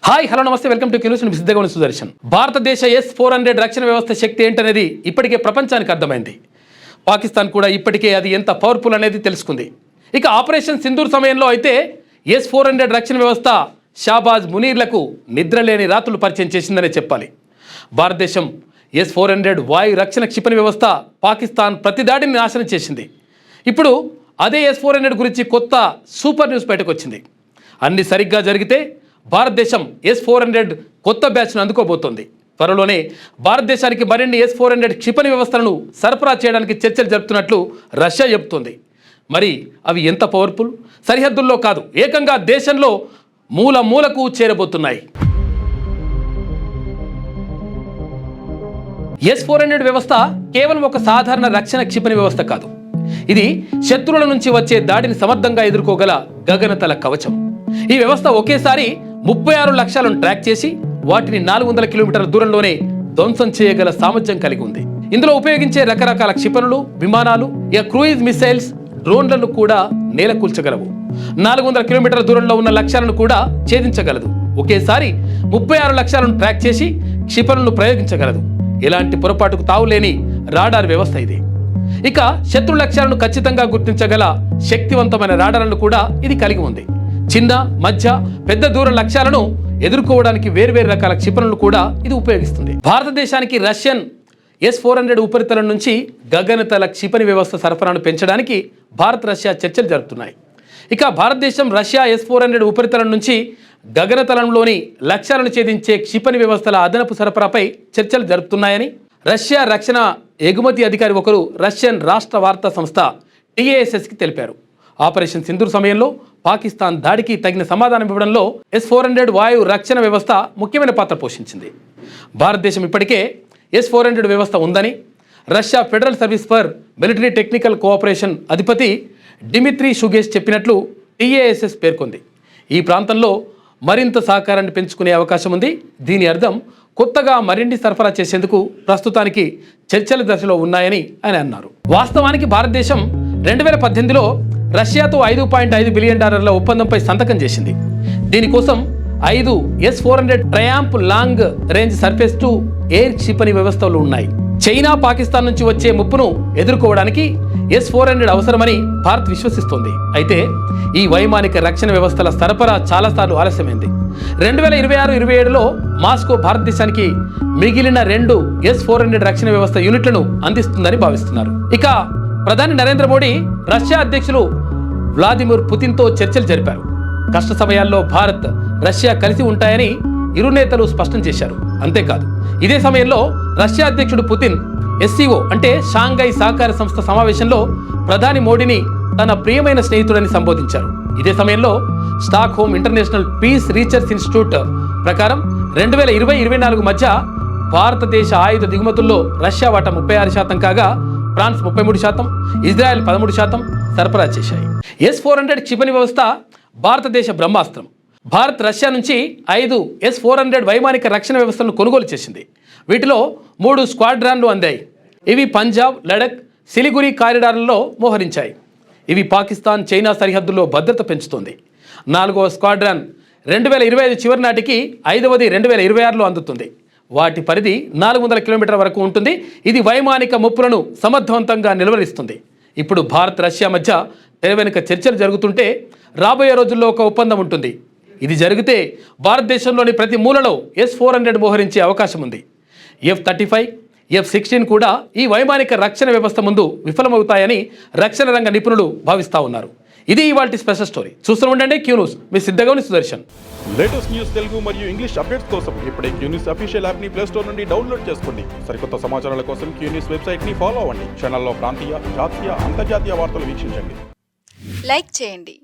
Hi hello నమస్తే welcome to Q News. సిద్ధంగా ఉన్న సుదర్శన్. భారతదేశ S-400 రక్షణ వ్యవస్థ శక్తి ఏంటనేది ఇప్పటికే ప్రపంచానికి అర్థమైంది. పాకిస్తాన్ కూడా ఇప్పటికే అది ఎంత పవర్ఫుల్ అనేది తెలుసుకుంది. ఇక ఆపరేషన్ సింధూర్ సమయంలో అయితే S-400 రక్షణ వ్యవస్థ షాబాజ్ మునీర్లకు నిద్రలేని రాత్రులు పరిచయం చేసిందనే చెప్పాలి. భారతదేశం S-400 వాయు రక్షణ క్షిపణి వ్యవస్థ పాకిస్తాన్ ప్రతిదాడిని నాశనం చేసింది. ఇప్పుడు అదే S-400 గురించి కొత్త సూపర్ న్యూస్ బయటకు వచ్చింది. అన్ని సరిగ్గా జరిగితే భారతదేశం S-400 కొత్త బ్యాచ్ను అందుకోబోతోంది. త్వరలోనే భారతదేశానికి మరిన్ని S-400 క్షిపణి వ్యవస్థలను సరఫరా చేయడానికి చర్చలు జరుపుతున్నట్లు రష్యా చెబుతోంది. మరి అవి ఎంత పవర్ఫుల్? సరిహద్దుల్లో కాదు, ఏకంగా దేశంలో మూల మూలకు చేరబోతున్నాయి. S-400 వ్యవస్థ కేవలం ఒక సాధారణ రక్షణ క్షిపణి వ్యవస్థ కాదు. ఇది శత్రువుల నుంచి వచ్చే దాడిని సమర్థంగా ఎదుర్కోగల గగనతల కవచం. ఈ వ్యవస్థ ఒకేసారి 36 లక్ష్యాలను ట్రాక్ చేసి వాటిని 400 కిలోమీటర్ల దూరంలోనే ధ్వంసం చేయగల సామర్థ్యం కలిగి ఉంది. ఇందులో ఉపయోగించే రకరకాల క్షిపణులు, విమానాలు, క్రూయిజ్ మిసైల్స్, డ్రోన్లను కూడా నేలకూల్చగలవు. 400 కిలోమీటర్ల దూరంలో ఉన్న లక్ష్యాలను కూడా ఛేదించగలదు. ఒకేసారి 36 లక్ష్యాలను ట్రాక్ చేసి క్షిపణులను ప్రయోగించగలదు. ఎలాంటి పొరపాటుకు తావులేని రాడార్ వ్యవస్థ ఇది. ఇక శత్రు లక్ష్యాలను ఖచ్చితంగా గుర్తించగల శక్తివంతమైన రాడార్లను కూడా ఇది కలిగి ఉంది. చిన్న, మధ్య, పెద్ద దూర లక్ష్యాలను ఎదుర్కోవడానికి వేర్వేరు రకాల క్షిపణులు కూడా ఇది ఉపయోగిస్తుంది. భారతదేశానికి రష్యన్ S-400 ఉపరితలం నుంచి గగనతల క్షిపణి వ్యవస్థ సరఫరాను పెంచడానికి భారత్ రష్యా చర్చలు జరుపుతున్నాయి. ఇక భారతదేశం రష్యా S-400 ఉపరితలం నుంచి గగనతలంలోని లక్ష్యాలను ఛేదించే క్షిపణి వ్యవస్థల అదనపు సరఫరాపై చర్చలు జరుపుతున్నాయని రష్యా రక్షణ ఎగుమతి అధికారి ఒకరు రష్యన్ రాష్ట్ర వార్తా సంస్థ TASSకి తెలిపారు. ఆపరేషన్ సింధూర్ సమయంలో పాకిస్తాన్ దాడికి తగిన సమాధానం ఇవ్వడంలో S-400 వాయు రక్షణ వ్యవస్థ ముఖ్యమైన పాత్ర పోషించింది. భారతదేశం ఇప్పటికే S-400 వ్యవస్థ ఉందని Russia federal service for military technical cooperation అధిపతి డిమిత్రీ షుగేష్ చెప్పినట్లు TASS పేర్కొంది. ఈ ప్రాంతంలో మరింత సహకారాన్ని పెంచుకునే అవకాశం ఉంది. దీని అర్థం కొత్తగా మరిన్ని సరఫరా చేసేందుకు ప్రస్తుతానికి చర్చల దశలో ఉన్నాయని ఆయన అన్నారు. వాస్తవానికి భారతదేశం 2018లో రష్యాతో $5.5 బిలియన్ ఒప్పందంపై సంతకం చేసింది. దీనికోసం 5 S-400 triumph long range surface to air క్షిపణి వ్యవస్థలు ఉన్నాయి. చైనా, పాకిస్తాన్ నుంచి వచ్చే ముప్పును ఎదుర్కోవడానికి S-400 అవసరమని భారత్ విశ్వసిస్తోంది. అయితే ఈ వైమానిక రక్షణ వ్యవస్థల సరఫరా చాలాసార్లు ఆలస్యమైంది. 2026-27లో మాస్కో భారతదేశానికి మిగిలిన 2 S-400 రక్షణ వ్యవస్థ యూనిట్లను అందిస్తుందని భావిస్తున్నారు. ఇక ప్రధాని నరేంద్ర మోడీ రష్యా అధ్యక్షులు వ్లాదిమిర్ పుతిన్తో చర్చలు జరిపారు. కష్ట సమయాల్లో భారత్, రష్యా కలిసి ఉంటాయని ఇరు నేతలు స్పష్టం చేశారు. అంతేకాదు, ఇదే సమయంలో రష్యా అధ్యక్షుడు పుతిన్ SCO అంటే షాంఘై సహకార సంస్థ సమావేశంలో ప్రధాని మోడీని తన ప్రియమైన స్నేహితుడని సంబోధించారు. ఇదే సమయంలో Stockholm International Peace Research Institute ప్రకారం 2020-24 మధ్య భారతదేశ ఆయుధ దిగుమతుల్లో రష్యా వాటా 36% కాగా ఫ్రాన్స్ 33%, ఇజ్రాయెల్ 13% సరఫరా చేశాయి. S-400 క్షిపణి వ్యవస్థ భారతదేశ బ్రహ్మాస్త్రం. భారత్ రష్యా నుంచి 5 S-400 వైమానిక రక్షణ వ్యవస్థలను కొనుగోలు చేసింది. వీటిలో 3 స్క్వాడ్రాన్లు అందాయి. ఇవి పంజాబ్, లడక్, సిలిగురి కారిడార్లలో మోహరించాయి. ఇవి పాకిస్తాన్, చైనా సరిహద్దుల్లో భద్రత పెంచుతోంది. 4వ స్క్వాడ్రాన్ 2025 చివరి నాటికి, 5వది 2026లో అందుతుంది. వాటి పరిధి 400 కిలోమీటర్ల వరకు ఉంటుంది. ఇది వైమానిక ముప్పులను సమర్థవంతంగా నిలువరిస్తుంది. ఇప్పుడు భారత్, రష్యా మధ్య తెర వెనుక చర్చలు జరుగుతుంటే రాబోయే రోజుల్లో ఒక ఒప్పందం ఉంటుంది. ఇది జరిగితే భారతదేశంలోని ప్రతి మూలలో S-400 మోహరించే అవకాశం ఉంది. F-35, F-16 కూడా ఈ వైమానిక రక్షణ వ్యవస్థ ముందు విఫలమవుతాయని రక్షణ రంగ నిపుణులు భావిస్తూ ఉన్నారు. ఇది ఇవాల్టి స్పెషల్ స్టోరీ. చూస్తూ ఉండండి క్యూన్యూస్. మీ సిద్ధంగా ఉన్న సుదర్శన్. లేటెస్ట్ న్యూస్ తెలుగు మరియు ఇంగ్లీష్ అప్డేట్స్ కోసం ఇప్పుడే క్యూన్యూస్ అఫీషియల్ యాప్ ని ప్లే స్టోర్ నుండి డౌన్లోడ్ చేసుకోండి. సరికొత్త సమాచారాల కోసం క్యూన్యూస్ వెబ్సైట్ ని ఫాలో అవ్వండి. ఛానల్లో ప్రాంతీయ, జాతీయ, అంతర్జాతీయ వార్తలు వీక్షించండి. లైక్ చేయండి.